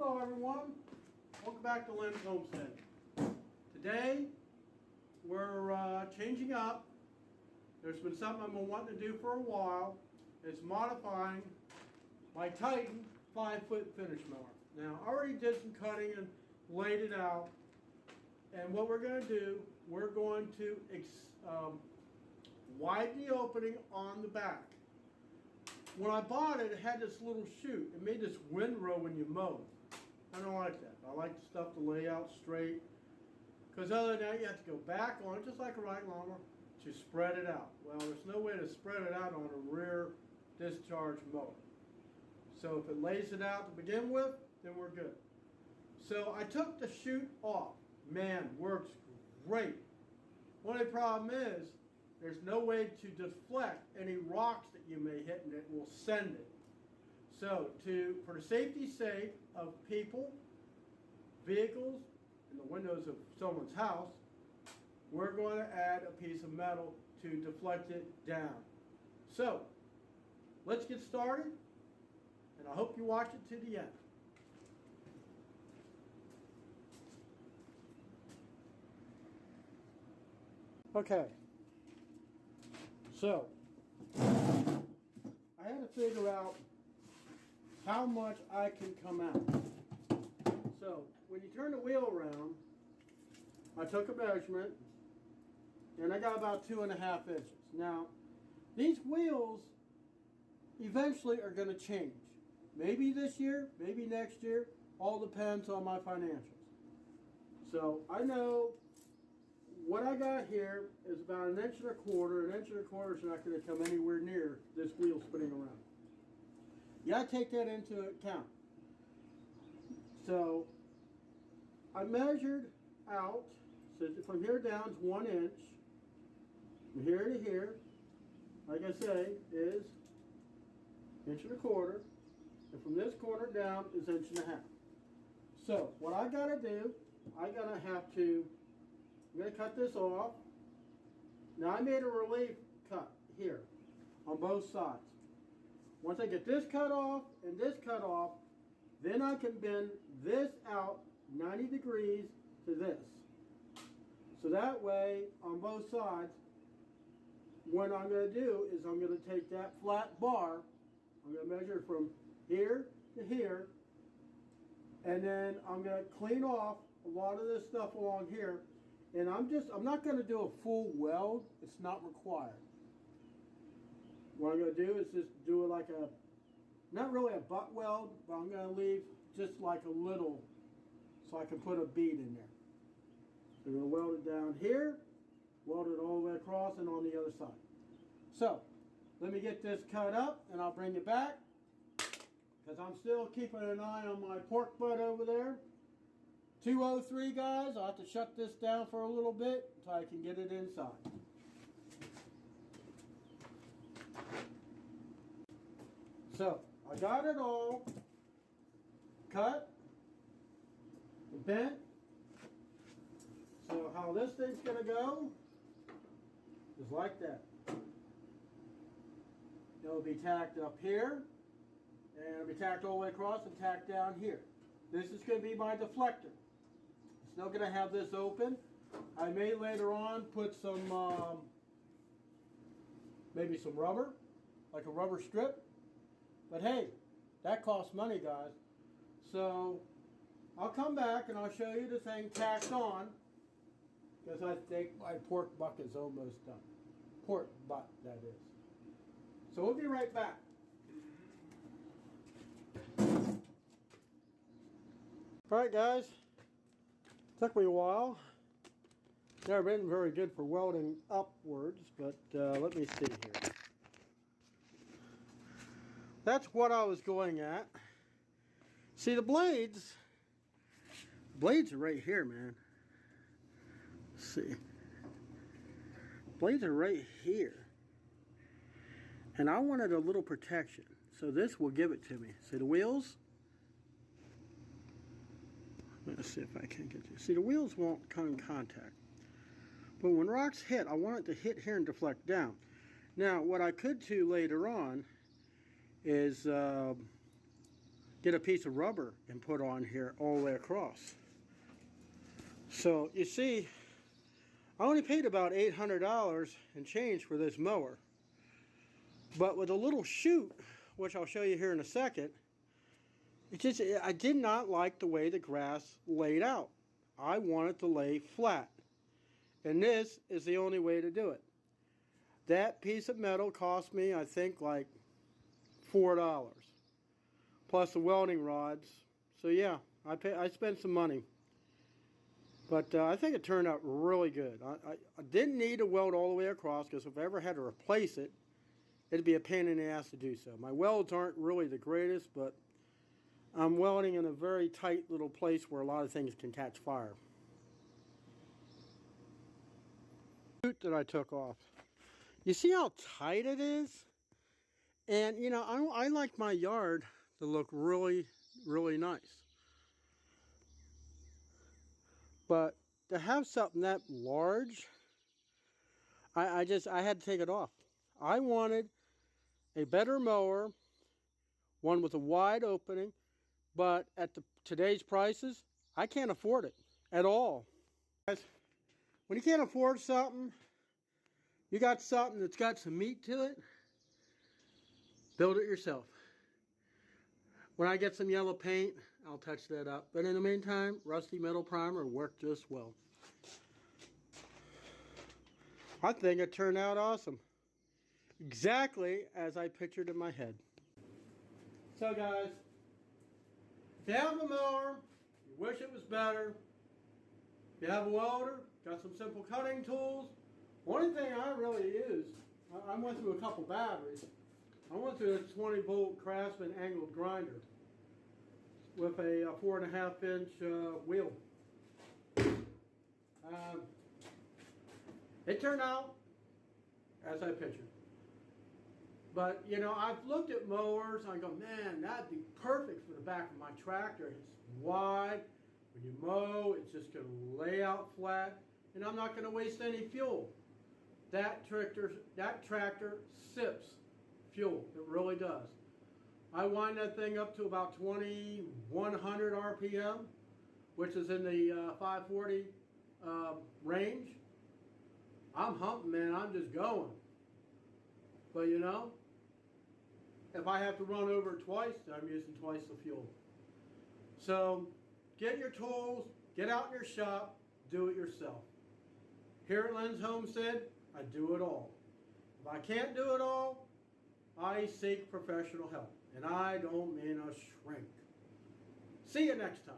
Hello everyone, welcome back to Lynn's Homestead. Today we're changing up. There's been something I've been wanting to do for a while. It's modifying my Titan 5-foot finish mower. Now I already did some cutting and laid it out, and what we're going to do, we're going to widen the opening on the back. When I bought it, it had this little chute. It made this windrow when you mow. I don't like that. I like the stuff to lay out straight, because other than that, you have to go back on it, just like a right lawnmower, to spread it out. Well, there's no way to spread it out on a rear discharge mower. So if it lays it out to begin with, then we're good. So I took the chute off. Man, works great. Only problem is, there's no way to deflect any rocks that you may hit, and it will send it. So for the safety's sake of people, vehicles, and the windows of someone's house, we're going to add a piece of metal to deflect it down. So let's get started, and I hope you watch it to the end. Okay. So, I had to figure out how much I can come out. So, when you turn the wheel around, I took a measurement, and I got about 2.5 inches. Now, these wheels eventually are going to change. Maybe this year, maybe next year, all depends on my financials. So, I know what I got here is about 1.25 inches. 1.25 inches is not going to come anywhere near this wheel spinning around. You got to take that into account. So I measured out, so from here down is 1 inch. From here to here, like I say, is 1.25 inches. And from this corner down is 1.5 inches. So what I got to do, I'm going to cut this off. Now I made a relief cut here on both sides. Once I get this cut off and this cut off, then I can bend this out 90 degrees to this. So that way, on both sides, what I'm going to do is I'm going to take that flat bar, I'm going to measure from here to here, and then I'm going to clean off a lot of this stuff along here. And I'm not going to do a full weld. It's not required. What I'm going to do is just do it like not really a butt weld, but I'm going to leave just like a little, so I can put a bead in there. So I'm going to weld it down here, weld it all the way across and on the other side. So, let me get this cut up and I'll bring it back, because I'm still keeping an eye on my pork butt over there. 203, guys. I'll have to shut this down for a little bit until I can get it inside. So, I got it all cut and bent. So how this thing's going to go is like that. It'll be tacked up here, and it'll be tacked all the way across and tacked down here. This is going to be my deflector. Still going to have this open. I may later on put some, maybe some rubber, like a rubber strip. But hey, that costs money, guys. So I'll come back and I'll show you the thing tacked on, because I think my pork butt is almost done. Pork butt, that is. So we'll be right back. Alright guys, took me a while. Never been very good for welding upwards, but let me see here. That's what I was going at. See, the blades are right here, man. Let's see. Blades are right here. And I wanted a little protection, so this will give it to me. See the wheels? Let's see if I can get you. See, the wheels won't come in contact. But when rocks hit, I want it to hit here and deflect down. Now, what I could do later on is get get a piece of rubber and put on here all the way across. So you see, I only paid about $800 and change for this mower. But with a little chute, which I'll show you here in a second, I did not like the way the grass laid out. I want it to lay flat. And this is the only way to do it. That piece of metal cost me, I think, like $4. Plus the welding rods. So yeah, I spent some money. But I think it turned out really good. I didn't need to weld all the way across, because if I ever had to replace it, it'd be a pain in the ass to do so. My welds aren't really the greatest, but I'm welding in a very tight little place where a lot of things can catch fire. That I took off. You see how tight it is? And you know, I like my yard to look really, really nice. But to have something that large, I had to take it off. I wanted a better mower, one with a wide opening, but at today's prices, I can't afford it at all. When you can't afford something, you got something that's got some meat to it, build it yourself. When I get some yellow paint, I'll touch that up. But in the meantime, rusty metal primer worked just well. I think it turned out awesome. Exactly as I pictured in my head. So guys, if you have a mower, you wish it was better, if you have a welder, got some simple cutting tools. One thing I really used, I went through a couple batteries. I went through a 20-volt Craftsman angled grinder with a 4.5 inch wheel. It turned out as I pictured. But you know, I've looked at mowers and I go, man, that'd be perfect for the back of my tractor. It's wide. When you mow, it's just going to lay out flat, and I'm not going to waste any fuel. That tractor sips fuel. It really does. I wind that thing up to about 2100 RPM, which is in the 540 range. I'm humping, man. I'm just going. But you know, if I have to run over twice, I'm using twice the fuel. So get your tools, get out in your shop, do it yourself. Here at Lynn's Homestead, I do it all. If I can't do it all, I seek professional help. And I don't mean a shrink. See you next time.